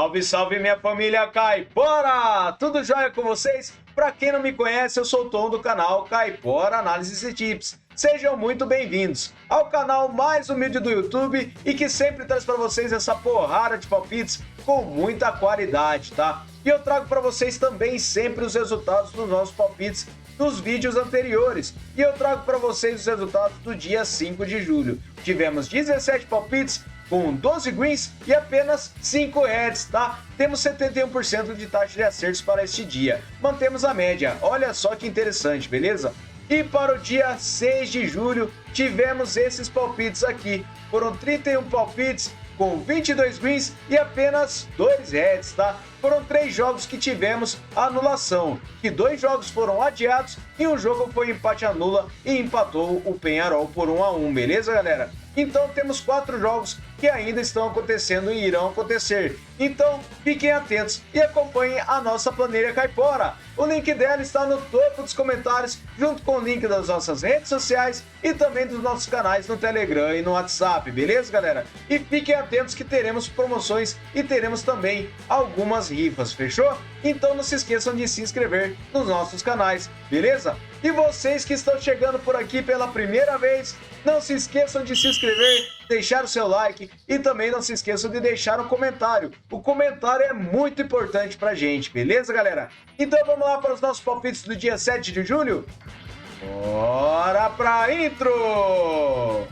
Salve, salve minha família Caipora! Tudo jóia com vocês? Para quem não me conhece, eu sou o Tom do canal Caipora Análises e Tips. Sejam muito bem-vindos ao canal mais humilde do YouTube e que sempre traz para vocês essa porrada de palpites com muita qualidade, tá? E eu trago para vocês também sempre os resultados dos nossos palpites dos vídeos anteriores. E eu trago para vocês os resultados do dia 5 de julho. Tivemos 17 palpites com 12 greens e apenas 5 reds, tá? Temos 71% de taxa de acertos para este dia. Mantemos a média. Olha só que interessante, beleza? E para o dia 6 de julho, tivemos esses palpites aqui. Foram 31 palpites com 22 greens e apenas 2 reds, tá? Foram 3 jogos que tivemos anulação, que 2 jogos foram adiados e um jogo foi empate anula e empatou o Penharol por 1-1, beleza, galera? Então temos 4 jogos que ainda estão acontecendo e irão acontecer. Então fiquem atentos e acompanhem a nossa planilha Caipora. O link dela está no topo dos comentários, junto com o link das nossas redes sociais e também dos nossos canais no Telegram e no WhatsApp, beleza, galera? E fiquem atentos que teremos promoções e teremos também algumas rifas, fechou? Então não se esqueçam de se inscrever nos nossos canais, beleza? E vocês que estão chegando por aqui pela primeira vez, não se esqueçam de se inscrever, deixar o seu like e também não se esqueçam de deixar um comentário. O comentário é muito importante pra gente, beleza, galera? Então vamos lá para os nossos palpites do dia 7 de julho? Bora pra intro!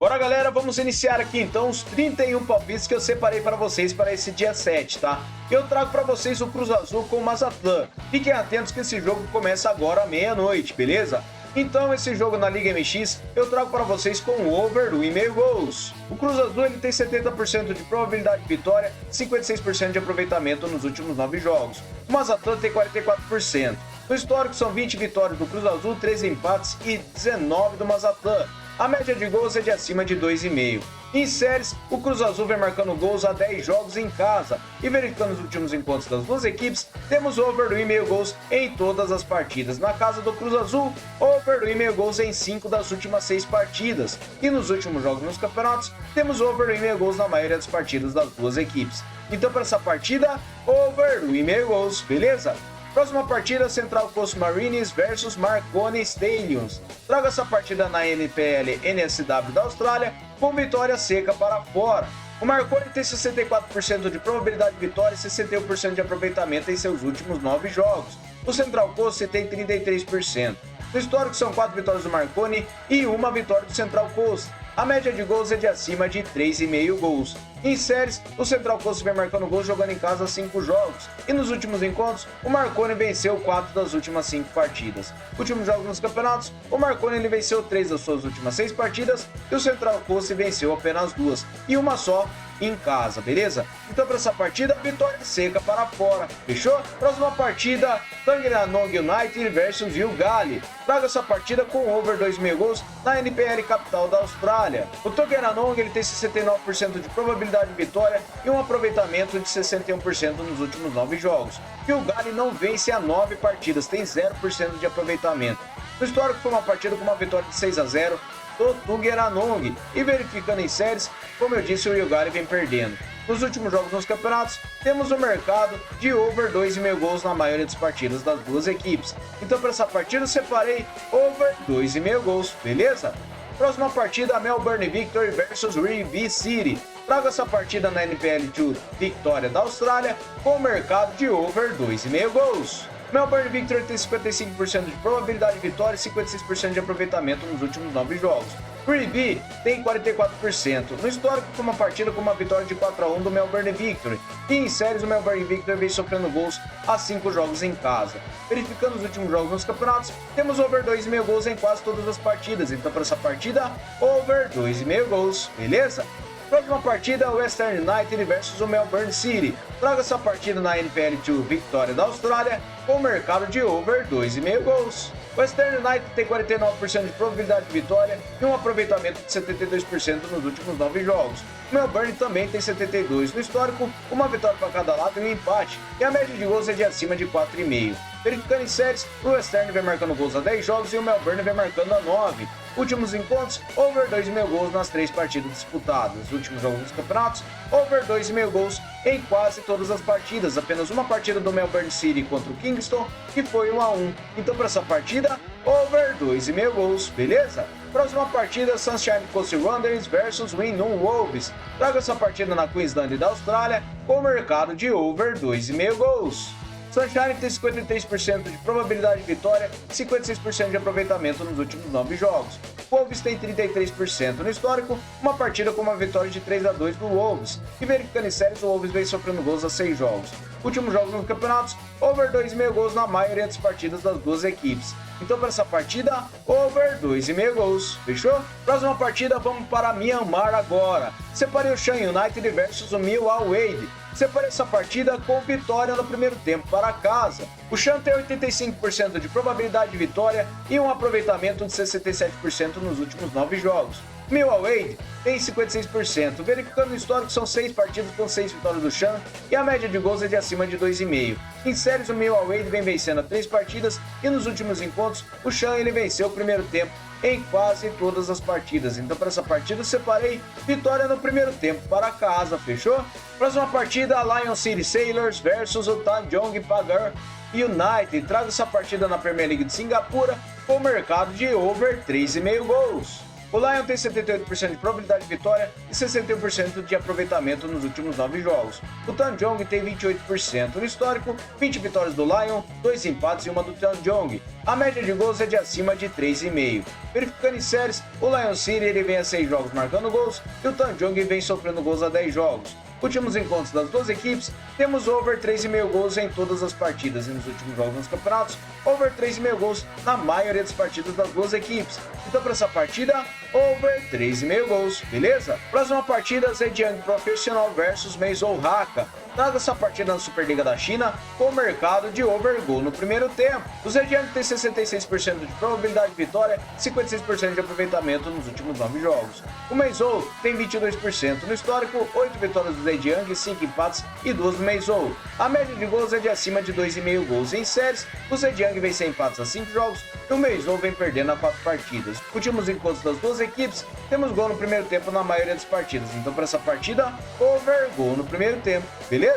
Bora, galera, vamos iniciar aqui então os 31 palpites que eu separei para vocês para esse dia 7, tá? Eu trago para vocês o Cruz Azul com o Mazatlán. Fiquem atentos que esse jogo começa agora à meia-noite, beleza? Então esse jogo na Liga MX eu trago para vocês com o over do 1,5 gols. O Cruz Azul ele tem 70% de probabilidade de vitória, 56% de aproveitamento nos últimos 9 jogos. O Mazatlán tem 44%. No histórico são 20 vitórias do Cruz Azul, 13 empates e 19 do Mazatlán. A média de gols é de acima de 2,5. Em séries, o Cruz Azul vem marcando gols há 10 jogos em casa. E verificando os últimos encontros das duas equipes, temos over do 1,5 gols em todas as partidas. Na casa do Cruz Azul, over do 1,5 gols em 5 das últimas 6 partidas. E nos últimos jogos nos campeonatos, temos over do 1,5 gols na maioria das partidas das duas equipes. Então para essa partida, over do 1,5 gols, beleza? Próxima partida, Central Coast Mariners versus Marconi Stallions. Trago essa partida na NPL NSW da Austrália com vitória seca para fora. O Marconi tem 64% de probabilidade de vitória e 61% de aproveitamento em seus últimos 9 jogos. O Central Coast tem 33%. No histórico são 4 vitórias do Marconi e 1 vitória do Central Coast. A média de gols é de acima de 3,5 gols. Em séries, o Central Coast vem marcando gols jogando em casa 5 jogos. E nos últimos encontros, o Marconi venceu 4 das últimas 5 partidas. Últimos jogos nos campeonatos, o Marconi ele venceu 3 das suas últimas 6 partidas e o Central Coast venceu apenas 2 e uma só em casa, beleza? Então para essa partida, vitória seca para fora, fechou? Próxima partida, Tangneranong United versus Yilgarn. Traga essa partida com over 2,5 gols na NPL capital da Austrália. O Tangneranong ele tem 69% de probabilidade de vitória e um aproveitamento de 61% nos últimos 9 jogos. Yilgarn não vence há 9 partidas, tem 0% de aproveitamento. No histórico foi uma partida com uma vitória de 6-0 do Tuggeranong. E verificando em séries, como eu disse, o Yilgarn vem perdendo. Nos últimos jogos nos campeonatos, temos o mercado de over 2,5 gols na maioria das partidas das duas equipes. Então para essa partida eu separei over 2,5 gols, beleza? Próxima partida, Melbourne Victory versus Revie City. Trago essa partida na NPL2 Vitória da Austrália com o mercado de over 2,5 gols. Melbourne Victory tem 55% de probabilidade de vitória e 56% de aproveitamento nos últimos 9 jogos. Revie tem 44%. No histórico foi uma partida com uma vitória de 4-1 do Melbourne Victory. E em séries o Melbourne Victory vem sofrendo gols há 5 jogos em casa. Verificando os últimos jogos nos campeonatos, temos over 2,5 gols em quase todas as partidas. Então para essa partida, over 2,5 gols, beleza? Próxima partida, Western United versus o Melbourne City. Traga essa partida na NPL2 Vitória da Austrália com o mercado de over 2,5 gols. O Western United tem 49% de probabilidade de vitória e um aproveitamento de 72% nos últimos 9 jogos. O Melbourne também tem 72%. No histórico, uma vitória para cada lado e um empate, e a média de gols é de acima de 4,5. Verificando em séries, o Western vem marcando gols a 10 jogos e o Melbourne vem marcando a 9. Últimos encontros, over 2,5 gols nas 3 partidas disputadas. Últimos jogos dos campeonatos, over 2,5 gols em quase todas as partidas. Apenas uma partida do Melbourne City contra o Kingston, que foi 1-1. Então, para essa partida, over 2,5 gols, beleza? Próxima partida, Sunshine Coast Wanderers versus Window Wolves. Traga essa partida na Queensland da Austrália com o mercado de over 2,5 gols. Sunshine tem 53% de probabilidade de vitória e 56% de aproveitamento nos últimos 9 jogos. Wolves tem 33% no histórico, uma partida com uma vitória de 3-2 do Wolves. E verificando em séries, o Wolves vem sofrendo gols a 6 jogos. Últimos jogos nos campeonatos, over 2,5 gols na maioria das partidas das duas equipes. Então, para essa partida, over 2,5 gols. Fechou? Próxima partida, vamos para Myanmar agora. Separei o Shan United versus o Mill Al Wade. Separei essa partida com vitória no primeiro tempo para casa. O Shan tem 85% de probabilidade de vitória e um aproveitamento de 67% nos últimos 9 jogos. Mill Al Wade tem 56%. Verificando o histórico, são 6 partidas com 6 vitórias do Shan e a média de gols é de acima de 2,5. Em séries, o Mill Al Wade vem vencendo 3 partidas e nos últimos encontros, o Shan ele venceu o primeiro tempo em quase todas as partidas. Então, para essa partida, eu separei vitória no primeiro tempo para casa, fechou? Próxima partida, Lion City Sailors versus o Tanjong Pagar United. Traga essa partida na Premier League de Singapura com o mercado de over 3,5 gols. O Lion tem 78% de probabilidade de vitória e 61% de aproveitamento nos últimos 9 jogos. O Tanjong tem 28%. No histórico, 20 vitórias do Lion, 2 empates e uma do Tanjong. A média de gols é de acima de 3,5. Verificando em séries, o Lion City ele vem a 6 jogos marcando gols e o Tanjong vem sofrendo gols a 10 jogos. Últimos encontros das duas equipes, temos over 3,5 gols em todas as partidas e nos últimos jogos nos campeonatos, over 3,5 gols na maioria das partidas das duas equipes. Então, para essa partida, over 3,5 gols, beleza? Próxima partida, Zhejiang Professional versus Meizhou Haka. Traga essa partida na Superliga da China com o mercado de over goal no primeiro tempo. O Zhejiang tem 66% de probabilidade de vitória e 56% de aproveitamento nos últimos 9 jogos. O Meizhou tem 22%. No histórico, 8 vitórias do Zhejiang, 5 empates e 2 do Meizhou. A média de gols é de acima de 2,5 gols. Em séries, o Zhejiang vem sem empates a 5 jogos e o Meizhou vem perdendo a 4 partidas. Últimos encontros das duas equipes, temos gol no primeiro tempo na maioria das partidas. Então, para essa partida, over gol no primeiro tempo, beleza?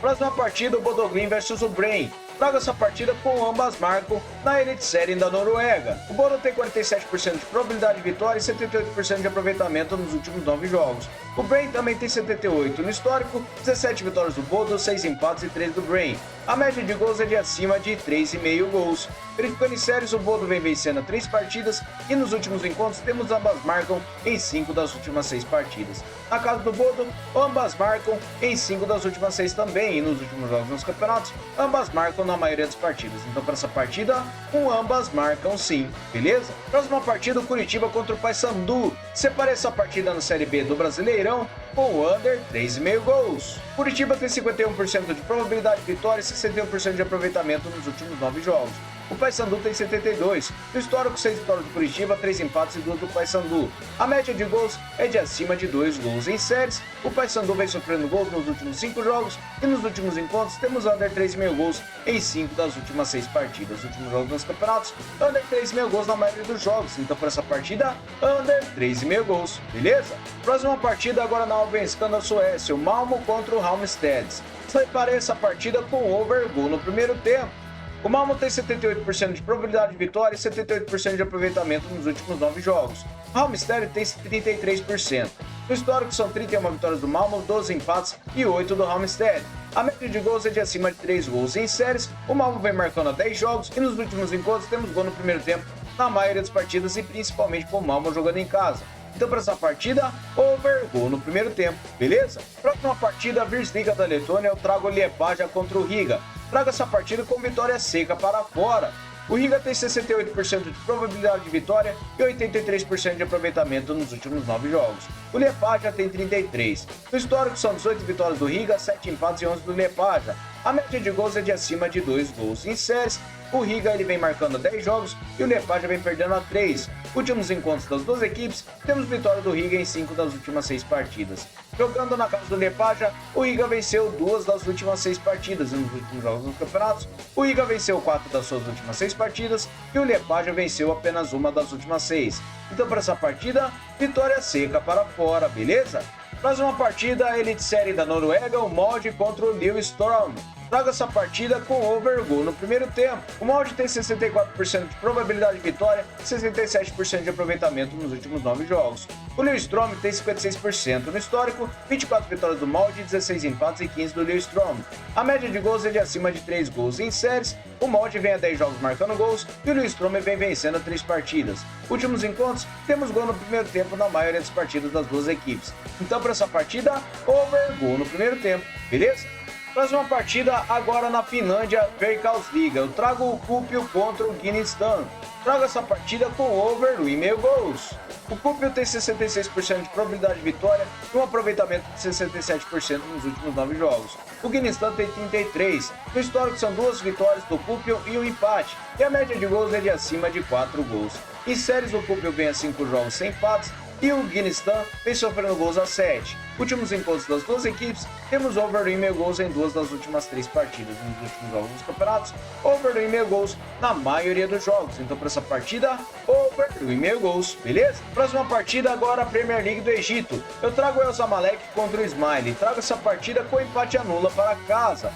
Próxima partida, o Bodo Glimt versus o Brain. Traga essa partida com ambas marcam na Elite Série da Noruega. O Bodo tem 47% de probabilidade de vitória e 78% de aproveitamento nos últimos 9 jogos. O Brain também tem 78% no histórico, 17 vitórias do Bodo, 6 empates e 3 do Brain. A média de gols é de acima de 3,5 gols. Verificando em séries, o Bodo vem vencendo 3 partidas e nos últimos encontros temos ambas marcam em 5 das últimas 6 partidas. Na casa do Bodo, ambas marcam em 5 das últimas 6 também e nos últimos jogos nos campeonatos, ambas marcam na maioria das partidas. Então, para essa partida, ambas marcam sim, beleza? Próxima partida, o Curitiba contra o Paysandu. Separei essa partida na Série B do Brasileirão com o under 3,5 gols. Curitiba tem 51% de probabilidade de vitória e 61% de aproveitamento nos últimos 9 jogos. O Paysandu tem 72%. No histórico, 6 vitórias do Curitiba, 3 empates e 2 do Paysandu. A média de gols é de acima de 2 gols. Em séries, o Paysandu vem sofrendo gols nos últimos 5 jogos e nos últimos encontros temos under 3,5 gols em 5 das últimas 6 partidas. Nos últimos jogos nos campeonatos, under 3,5 gols na maioria dos jogos. Então, para essa partida, under 3,5 gols, beleza? Próxima partida agora na Allsvenskan da Suécia, o Malmo contra o Halmstad. Separei essa partida com over goal no primeiro tempo. O Malmo tem 78% de probabilidade de vitória e 78% de aproveitamento nos últimos 9 jogos. O Halmstad tem 33%. No histórico, são 31 vitórias do Malmo, 12 empates e 8 do Halmstad. A média de gols é de acima de 3 gols. Em séries, o Malmo vem marcando a 10 jogos e nos últimos encontros temos gol no primeiro tempo na maioria das partidas e principalmente com o Malmo jogando em casa. Então, para essa partida, over gol no primeiro tempo, beleza? Próxima partida, Virslíga da Letônia, eu trago o Liepaja contra o Riga. Traga essa partida com vitória seca para fora. O Riga tem 68% de probabilidade de vitória e 83% de aproveitamento nos últimos 9 jogos. O Liepaja tem 33%. No histórico, são 18 vitórias do Riga, 7 empates e 11 do Liepaja. A média de gols é de acima de 2 gols. Em séries, o Riga ele vem marcando 10 jogos e o Lepaja vem perdendo a 3. Últimos encontros das duas equipes, temos vitória do Riga em 5 das últimas 6 partidas. Jogando na casa do Lepaja, o Riga venceu 2 das últimas 6 partidas e nos últimos jogos dos campeonatos, o Riga venceu 4 das suas últimas 6 partidas e o Lepaja venceu apenas 1 das últimas 6. Então para essa partida, vitória seca para fora, beleza? Próxima partida, Elite Série da Noruega, o Molde contra o Lillestrøm. Traga essa partida com overgoal no primeiro tempo. O Molde tem 64% de probabilidade de vitória e 67% de aproveitamento nos últimos 9 jogos. O Lillestrøm tem 56% no histórico, 24 vitórias do Molde, 16 empates e 15 do Lillestrøm. A média de gols é de acima de 3 gols em séries. O Molde vem a 10 jogos marcando gols e o Lillestrøm vem vencendo a 3 partidas. Últimos encontros, temos gol no primeiro tempo na maioria das partidas das duas equipes. Então para essa partida, overgoal no primeiro tempo, beleza? Próxima partida agora na Finlândia, Veikkausliiga. Eu trago o Kuopio contra o Gnistan. Trago essa partida com over 1,5 gols. O Kuopio tem 66% de probabilidade de vitória e um aproveitamento de 67% nos últimos 9 jogos. O Gnistan tem 33%. No histórico são 2 vitórias do Kuopio e um empate. E a média de gols é de acima de 4 gols. Em séries, o Kuopio vem a 5 jogos sem empates e o Gnistan vem sofrendo gols a 7. Últimos encontros das duas equipes, temos over 1,5 gols em 2 das últimas 3 partidas nos últimos jogos dos campeonatos, over 1,5 gols na maioria dos jogos. Então para essa partida, over 1,5 gols, beleza? Próxima partida agora, a Premier League do Egito. Eu trago o El Zamalek contra o Ismaili. Trago essa partida com empate anula para casa.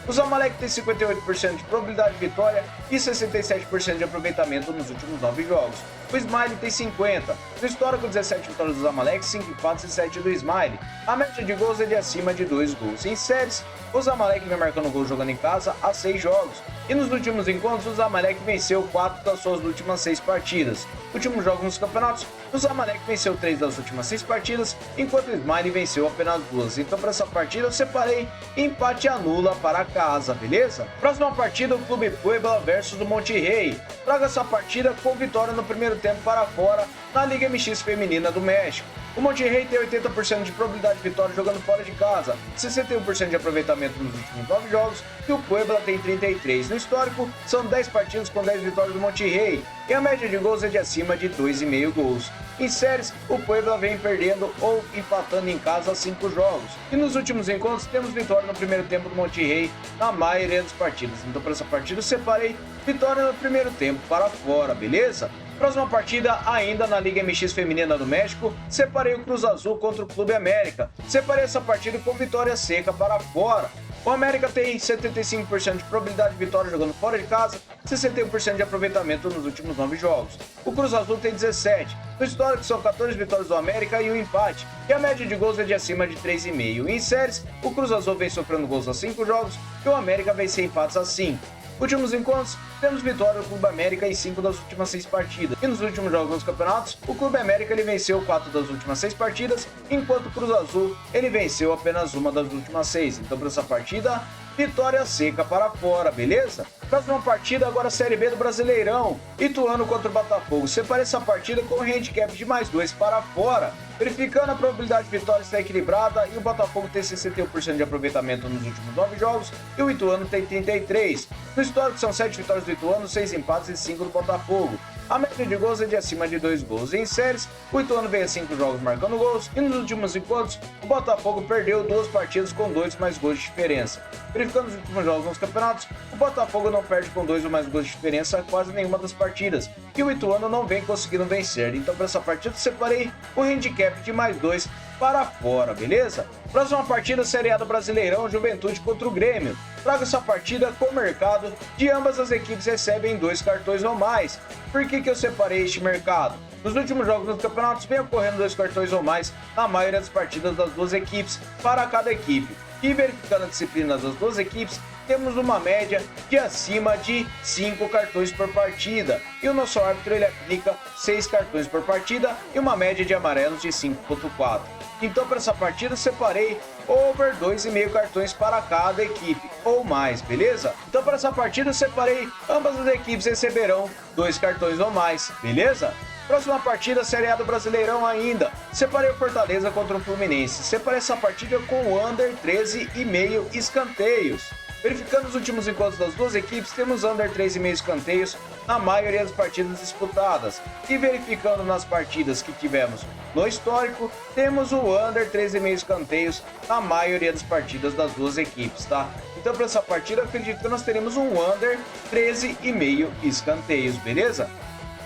O Zamalek tem 58% de probabilidade de vitória e 67% de aproveitamento nos últimos 9 jogos. O Ismaili tem 50%. No histórico, 17 vitórias do Zamalek, 5 empates e 7 do Ismaili. A média de gols é de acima de 2 gols. Em séries, o Zamalek vem marcando gol jogando em casa há 6 jogos. E nos últimos encontros, o Zamalek venceu 4 das suas últimas 6 partidas. Últimos jogos nos campeonatos, o Zamalek venceu 3 das últimas 6 partidas, enquanto o Ismaili venceu apenas 2. Então para essa partida eu separei empate anula para casa, beleza? Próxima partida, o Clube Puebla versus o Monterrey. Traga essa partida com vitória no primeiro tempo para fora na Liga MX Feminina do México. O Monterrey tem 80% de probabilidade de vitória jogando fora de casa, 61% de aproveitamento nos últimos 9 jogos e o Puebla tem 33%. No histórico, são 10 partidas com 10 vitórias do Monterrey e a média de gols é de acima de 2,5 gols. Em séries, o Puebla vem perdendo ou empatando em casa 5 jogos. E nos últimos encontros, temos vitória no primeiro tempo do Monterrey na maioria das partidas. Então para essa partida eu separei vitória no primeiro tempo para fora, beleza? Próxima partida, ainda na Liga MX Feminina do México, separei o Cruz Azul contra o Clube América. Separei essa partida com vitória seca para fora. O América tem 75% de probabilidade de vitória jogando fora de casa, 61% de aproveitamento nos últimos 9 jogos. O Cruz Azul tem 17%. No histórico são 14 vitórias do América e um empate, e a média de gols é de acima de 3,5. Em séries, o Cruz Azul vem sofrendo gols a 5 jogos e o América vem sem empates a 5. Últimos encontros, temos vitória do Clube América em 5 das últimas 6 partidas. E nos últimos jogos dos campeonatos, o Clube América ele venceu 4 das últimas 6 partidas, enquanto o Cruz Azul ele venceu apenas 1 das últimas 6. Então para essa partida, vitória seca para fora, beleza? Próxima partida agora a Série B do Brasileirão, Ituano contra o Botafogo. Separei essa partida com um handicap de mais 2 para fora. Verificando a probabilidade de vitória está equilibrada e o Botafogo tem 61% de aproveitamento nos últimos 9 jogos e o Ituano tem 33%. No histórico são 7 vitórias do Ituano, 6 empates e 5 do Botafogo. A média de gols é de acima de 2 gols. Em séries, o Ituano vem a 5 jogos marcando gols e nos últimos encontros, o Botafogo perdeu 2 partidas com 2 mais gols de diferença. Verificando os últimos jogos nos campeonatos, o Botafogo não perde com 2 ou mais gols de diferença quase nenhuma das partidas e o Ituano não vem conseguindo vencer. Então para essa partida eu separei o handicap de mais 2 para fora, beleza? Próxima partida, Série A do Brasileirão, Juventude contra o Grêmio. Trago essa partida com o mercado de ambas as equipes recebem 2 cartões ou mais. Por que eu separei este mercado? Nos últimos jogos dos campeonatos vem ocorrendo 2 cartões ou mais na maioria das partidas das duas equipes para cada equipe. E verificando a disciplina das duas equipes, temos uma média de acima de 5 cartões por partida. E o nosso árbitro ele aplica 6 cartões por partida e uma média de amarelos de 5,4. Então para essa partida eu separei over 2,5 cartões para cada equipe ou mais, beleza? Então para essa partida eu separei ambas as equipes receberão 2 cartões ou mais, beleza? Próxima partida, Série A do Brasileirão ainda. Separei o Fortaleza contra o Fluminense. Separei essa partida com o under 13,5 escanteios. Verificando os últimos encontros das duas equipes, temos under 3,5 escanteios na maioria das partidas disputadas. E verificando nas partidas que tivemos no histórico, temos o under 3,5 escanteios na maioria das partidas das duas equipes, tá? Então para essa partida, acredito que nós teremos um under 13,5 escanteios, beleza?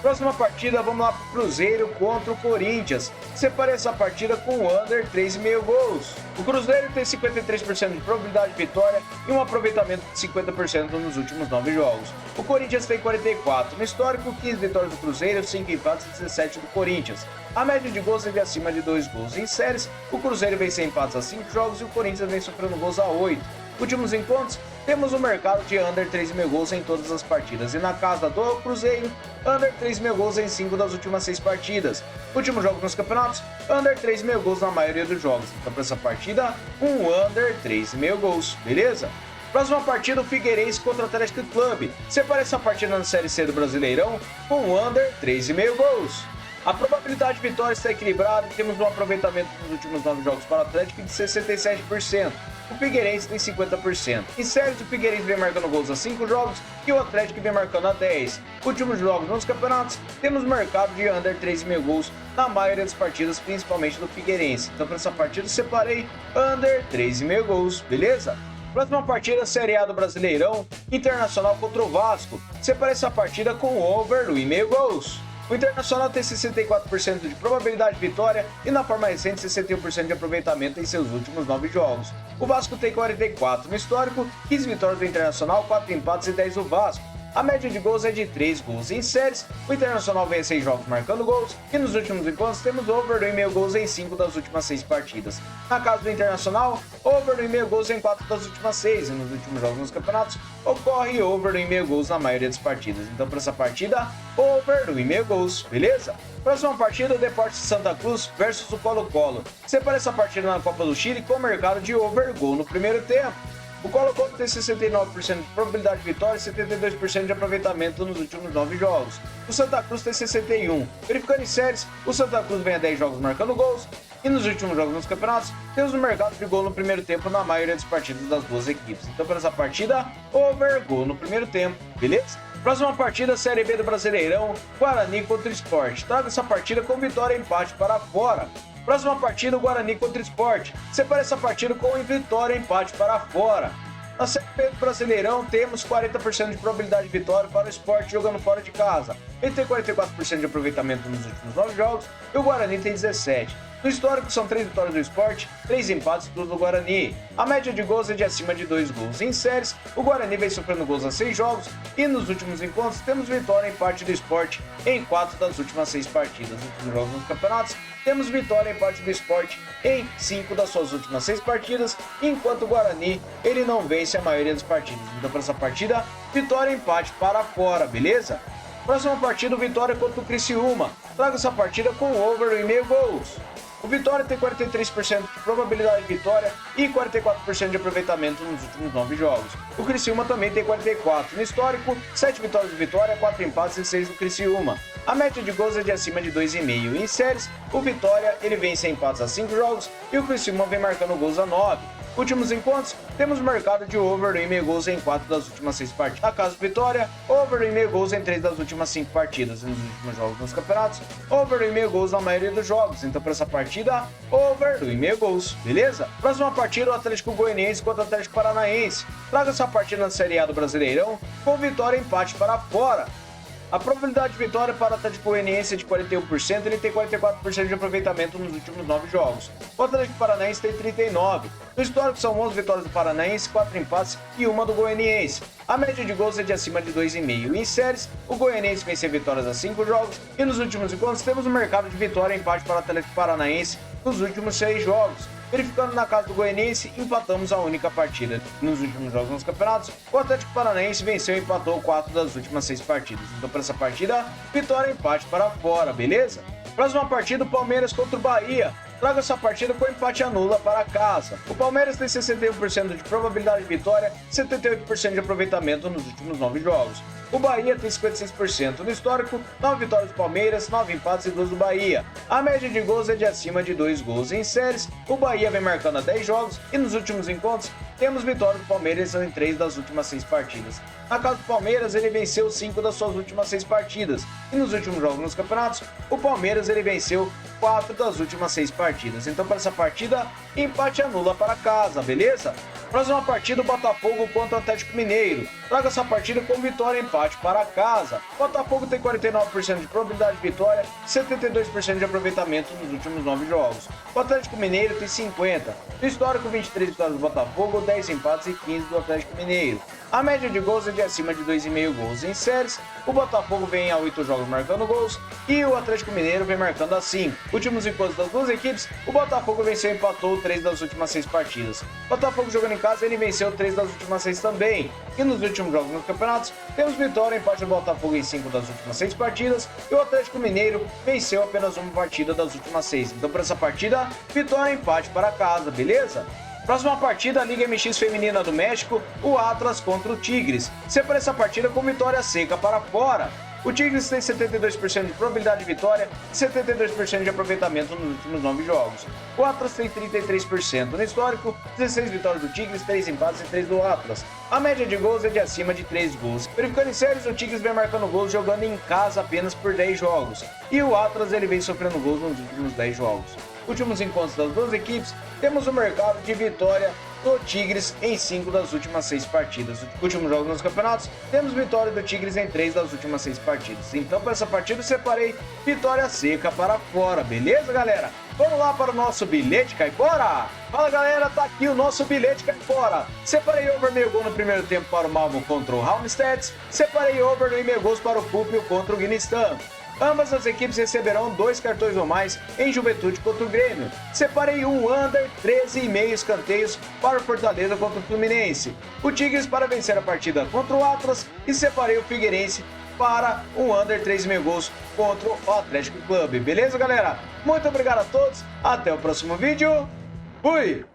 Próxima partida, vamos lá para o Cruzeiro contra o Corinthians. Separei essa partida com o under 3,5 gols. O Cruzeiro tem 53% de probabilidade de vitória e um aproveitamento de 50% nos últimos 9 jogos. O Corinthians tem 44. No histórico, 15 vitórias do Cruzeiro, 5 empates e 17 do Corinthians. A média de gols é de acima de 2 gols. Em séries, o Cruzeiro vem sem empates a 5 jogos e o Corinthians vem sofrendo gols a 8. Últimos encontros, temos o mercado de under 3,5 gols em todas as partidas. E na casa do Cruzeiro, under 3,5 gols em 5 das últimas 6 partidas. Últimos jogos nos campeonatos, under 3,5 gols na maioria dos jogos. Então para essa partida, um under 3,5 gols, beleza? Próxima partida, o Figueirense contra o Atlético Clube. Separa essa partida na Série C do Brasileirão com under 3,5 gols. A probabilidade de vitória está equilibrada e temos um aproveitamento nos últimos 9 jogos para o Atlético de 67%. O Figueirense tem 50%. Em séries, o Figueirense vem marcando gols a 5 jogos e o Atlético vem marcando a 10. Últimos jogos nos campeonatos, temos mercado de under 3,5 gols na maioria das partidas, principalmente do Figueirense. Então para essa partida eu separei under 3,5 gols, beleza? Próxima partida, Série A do Brasileirão, Internacional contra o Vasco. Separei essa partida com over 1,5 gols. O Internacional tem 64% de probabilidade de vitória e na forma recente 61% de aproveitamento em seus últimos 9 jogos. O Vasco tem 44 no histórico, 15 vitórias do Internacional, 4 empates e 10 do Vasco. A média de gols é de 3 gols em séries, o Internacional vem 6 jogos marcando gols e nos últimos encontros temos over 1,5 gols em 5 das últimas 6 partidas. Na casa do Internacional, over 1,5 gols em 4 das últimas 6 e nos últimos jogos nos campeonatos ocorre over 1,5 gols na maioria das partidas. Então para essa partida, over 1,5 gols, beleza? Próxima partida, o Deportes de Santa Cruz versus o Colo-Colo. Separa essa partida na Copa do Chile com o mercado de over gol no primeiro tempo. O Colo-Colo tem 69% de probabilidade de vitória e 72% de aproveitamento nos últimos 9 jogos. O Santa Cruz tem 61%. Verificando em séries, o Santa Cruz vem a 10 jogos marcando gols e nos últimos jogos nos campeonatos, temos o mercado de gol no primeiro tempo na maioria das partidas das duas equipes. Então, para essa partida, over gol no primeiro tempo, beleza? Próxima partida, Série B do Brasileirão, Guarani contra o Sport. Traga essa partida com vitória e empate para fora. Próxima partida, o Guarani contra o Sport. Separa essa partida com vitória e empate para fora. Na Série B do Brasileirão, temos 40% de probabilidade de vitória para o Sport jogando fora de casa. Ele tem 44% de aproveitamento nos últimos 9 jogos e o Guarani tem 17%. No histórico, são 3 vitórias do Sport, 3 empates e tudo do Guarani. A média de gols é de acima de 2 gols. Em séries, o Guarani vem sofrendo gols a 6 jogos e nos últimos encontros temos vitória e empate do Sport em 4 das últimas 6 partidas. Nos últimos jogos nos campeonatos, temos vitória e empate do Sport em 5 das suas últimas 6 partidas, enquanto o Guarani ele não vence a maioria das partidas. Então para essa partida, vitória e empate para fora, beleza? Próxima partida, o Vitória contra o Criciúma. Traga essa partida com over 1,5 gols. O Vitória tem 43% de probabilidade de vitória e 44% de aproveitamento nos últimos 9 jogos. O Criciúma também tem 44%. No histórico, 7 vitórias de Vitória, 4 empates e 6 do Criciúma. A média de gols é de acima de 2,5. Em séries, o Vitória ele vem sem empates a 5 jogos e o Criciúma vem marcando gols a 9. Últimos encontros, temos mercado de over 1,5 gols em 4 das últimas 6 partidas. Na casa do Vitória, over 1,5 gols em 3 das últimas 5 partidas. Nos últimos jogos nos campeonatos, over 1,5 gols na maioria dos jogos. Então, para essa partida, over 1,5 gols, beleza? Próxima partida, o Atlético Goianiense contra o Atlético Paranaense. Traga essa partida na Série A do Brasileirão com vitória e empate para fora. A probabilidade de vitória para o Atlético Goianiense é de 41%, ele tem 44% de aproveitamento nos últimos 9 jogos. O Atlético Paranaense tem 39%. No histórico são 11 vitórias do Paranaense, 4 empates e 1 do Goianiense. A média de gols é de acima de 2,5. Em séries, o Goianiense vence vitórias a 5 jogos e nos últimos encontros temos um mercado de vitória e empate para o Atlético Paranaense nos últimos 6 jogos. Verificando na casa do Goianiense, empatamos a única partida. Nos últimos jogos nos campeonatos, o Atlético Paranaense venceu e empatou 4 das últimas 6 partidas. Então, para essa partida, vitória e empate para fora, beleza? Próxima partida, o Palmeiras contra o Bahia. Traga essa partida com empate anula para casa. O Palmeiras tem 61% de probabilidade de vitória e 78% de aproveitamento nos últimos 9 jogos. o Bahia tem 56%. No histórico, 9 vitórias do Palmeiras, 9 empates e 2 do Bahia. A média de gols é de acima de 2 gols. Em séries, o Bahia vem marcando há 10 jogos e nos últimos encontros temos vitória do Palmeiras em 3 das últimas 6 partidas. Na casa do Palmeiras, ele venceu 5 das suas últimas 6 partidas. E nos últimos jogos nos campeonatos, o Palmeiras ele venceu 4 das últimas 6 partidas. Então, para essa partida, empate anula para casa, beleza? Próxima partida, o Botafogo contra o Atlético Mineiro. Traga essa partida com vitória e empate para casa. O Botafogo tem 49% de probabilidade de vitória e 72% de aproveitamento nos últimos 9 jogos. O Atlético Mineiro tem 50%. No histórico, 23 vitórias do Botafogo, 10 empates e 15 do Atlético Mineiro. A média de gols é de acima de 2,5 gols. Em séries, o Botafogo vem a 8 jogos marcando gols e o Atlético Mineiro vem marcando a 5. Últimos encontros das duas equipes, o Botafogo venceu e empatou 3 das últimas 6 partidas. O Botafogo jogando em casa, ele venceu 3 das últimas 6 também. E nos últimos jogos nos campeonatos, temos vitória e empate do Botafogo em 5 das últimas 6 partidas e o Atlético Mineiro venceu apenas uma partida das últimas 6. Então, para essa partida, vitória e empate para casa, beleza? Próxima partida, a Liga MX Feminina do México, o Atlas contra o Tigres. Separa essa partida com vitória seca para fora. O Tigres tem 72% de probabilidade de vitória e 72% de aproveitamento nos últimos 9 jogos. O Atlas tem 33%. No histórico, 16 vitórias do Tigres, 3 empates e 3 do Atlas. A média de gols é de acima de 3 gols. Verificando em séries, o Tigres vem marcando gols jogando em casa apenas por 10 jogos. E o Atlas ele vem sofrendo gols nos últimos 10 jogos. Últimos encontros das duas equipes, temos o mercado de vitória do Tigres em 5 das últimas 6 partidas. Últimos jogos nos campeonatos, temos vitória do Tigres em 3 das últimas 6 partidas. Então, para essa partida, eu separei vitória seca para fora, beleza, galera? Vamos lá para o nosso bilhete caipora? Fala, galera, tá aqui o nosso bilhete caipora. Separei over meio gol no primeiro tempo para o Malmo contra o Halmstad. Separei over no meio gols para o Pupil contra o Guinistan. Ambas as equipes receberão 2 cartões ou mais em Juventude contra o Grêmio. Separei um under 13,5 escanteios para o Fortaleza contra o Fluminense. O Tigres para vencer a partida contra o Atlas e separei o Figueirense para um under 3,5 gols contra o Atlético Clube. Beleza, galera? Muito obrigado a todos. Até o próximo vídeo. Fui!